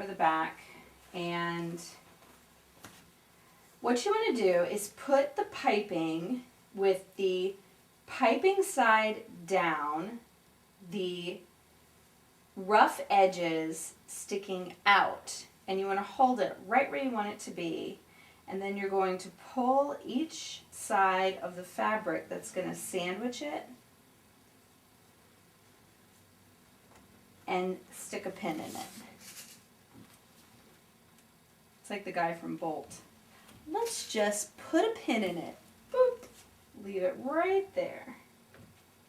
the back, and what you want to do is put the piping with the piping side down, the rough edges sticking out, and you want to hold it right where you want it to be, and then you're going to pull each side of the fabric that's going to sandwich it and stick a pin in it. It's like the guy from Bolt. Let's just put a pin in it. Boop. Leave it right there.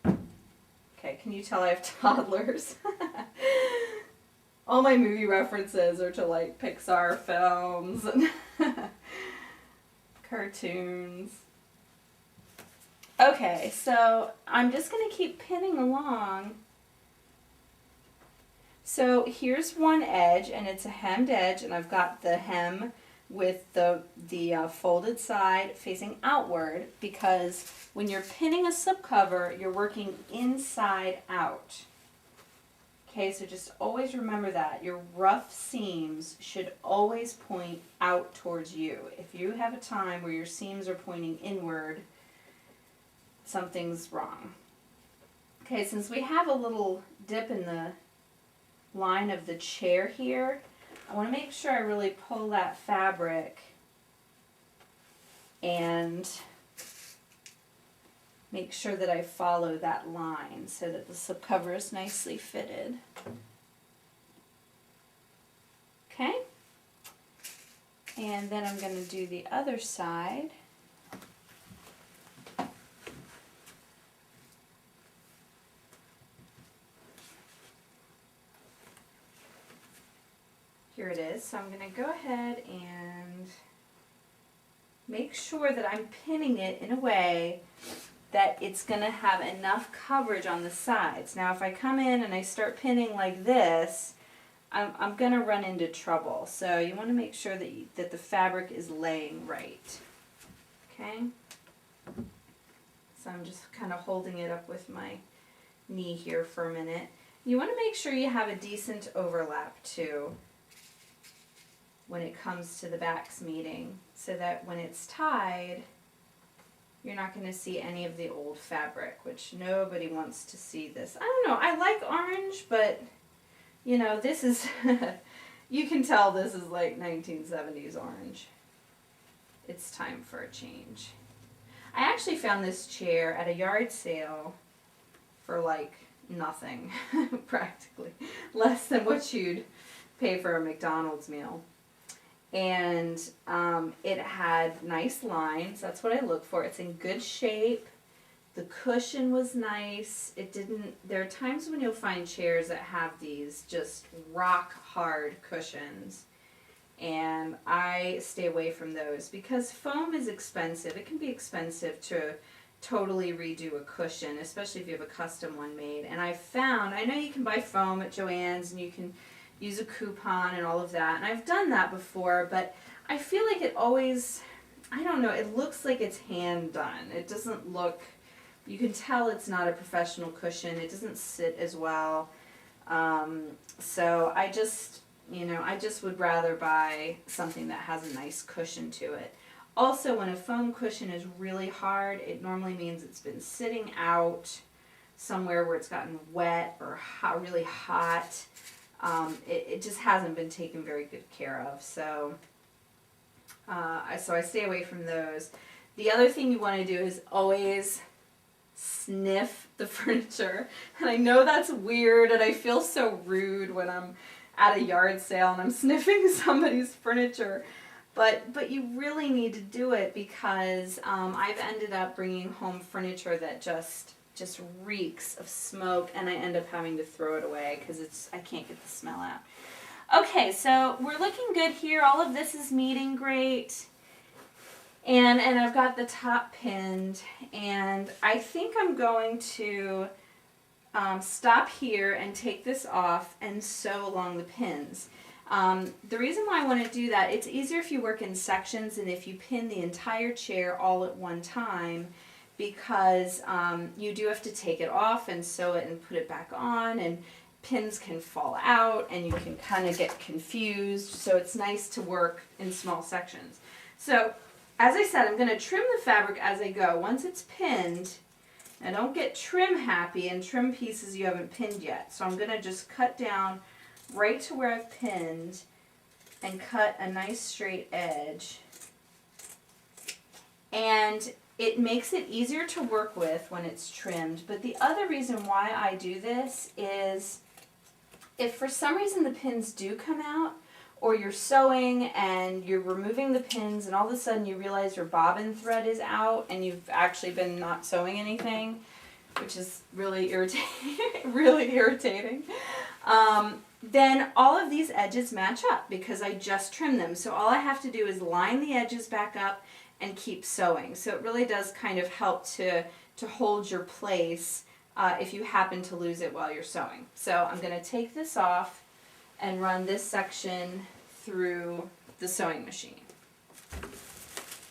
Okay, can you tell I have toddlers? All my movie references are to like Pixar films and cartoons. Okay, so I'm just going to keep pinning along. So here's one edge, and it's a hemmed edge, and I've got the hem with the folded side facing outward, because when you're pinning a slipcover, you're working inside out. Okay, so just always remember that. Your rough seams should always point out towards you. If you have a time where your seams are pointing inward, something's wrong. Okay, since we have a little dip in the line of the chair here, I want to make sure I really pull that fabric and make sure that I follow that line so that the slipcover is nicely fitted. Okay, and then I'm going to do the other side. Here it is. So I'm going to go ahead and make sure that I'm pinning it in a way that it's going to have enough coverage on the sides. Now if I come in and I start pinning like this, I'm going to run into trouble. So you want to make sure that the fabric is laying right. Okay? So I'm just kind of holding it up with my knee here for a minute. You want to make sure you have a decent overlap too when it comes to the backs meeting, so that when it's tied, you're not going to see any of the old fabric, which nobody wants to see this. I don't know, I like orange, but you know, this is, you can tell this is like 1970s orange. It's time for a change. I actually found this chair at a yard sale for like nothing, practically. Less than what you'd pay for a McDonald's meal. And it had nice lines. That's what I look for. It's in good shape. The cushion was nice. It didn't, there are times when you'll find chairs that have these just rock hard cushions, and I stay away from those because foam is expensive. It can be expensive to totally redo a cushion, especially if you have a custom one made. And I found, I know you can buy foam at Joann's and you can use a coupon and all of that, and I've done that before, but I feel like it always, I don't know, it looks like it's hand done. It doesn't look, you can tell it's not a professional cushion. It doesn't sit as well. So I just, you know, I just would rather buy something that has a nice cushion to it. Also, when a foam cushion is really hard, it normally means it's been sitting out somewhere where it's gotten wet or hot, really hot. It just hasn't been taken very good care of. So I stay away from those. The other thing you want to do is always sniff the furniture. And I know that's weird, and I feel so rude when I'm at a yard sale and I'm sniffing somebody's furniture. But you really need to do it because I've ended up bringing home furniture that just reeks of smoke, and I end up having to throw it away because I can't get the smell out. Okay, so we're looking good here. All of this is meeting great. And I've got the top pinned, and I think I'm going to stop here and take this off and sew along the pins. The reason why I want to do that, it's easier if you work in sections and if you pin the entire chair all at one time, because you do have to take it off and sew it and put it back on, and pins can fall out and you can kind of get confused, so it's nice to work in small sections. So as I said, I'm going to trim the fabric as I go. Once it's pinned, now don't get trim happy and trim pieces you haven't pinned yet. So I'm going to just cut down right to where I've pinned and cut a nice straight edge. And it makes it easier to work with when it's trimmed. But the other reason why I do this is if for some reason the pins do come out, or you're sewing and you're removing the pins and all of a sudden you realize your bobbin thread is out and you've actually been not sewing anything, which is really irritating, really irritating, then all of these edges match up because I just trimmed them. So all I have to do is line the edges back up and keep sewing. So it really does kind of help to hold your place if you happen to lose it while you're sewing. So I'm going to take this off and run this section through the sewing machine.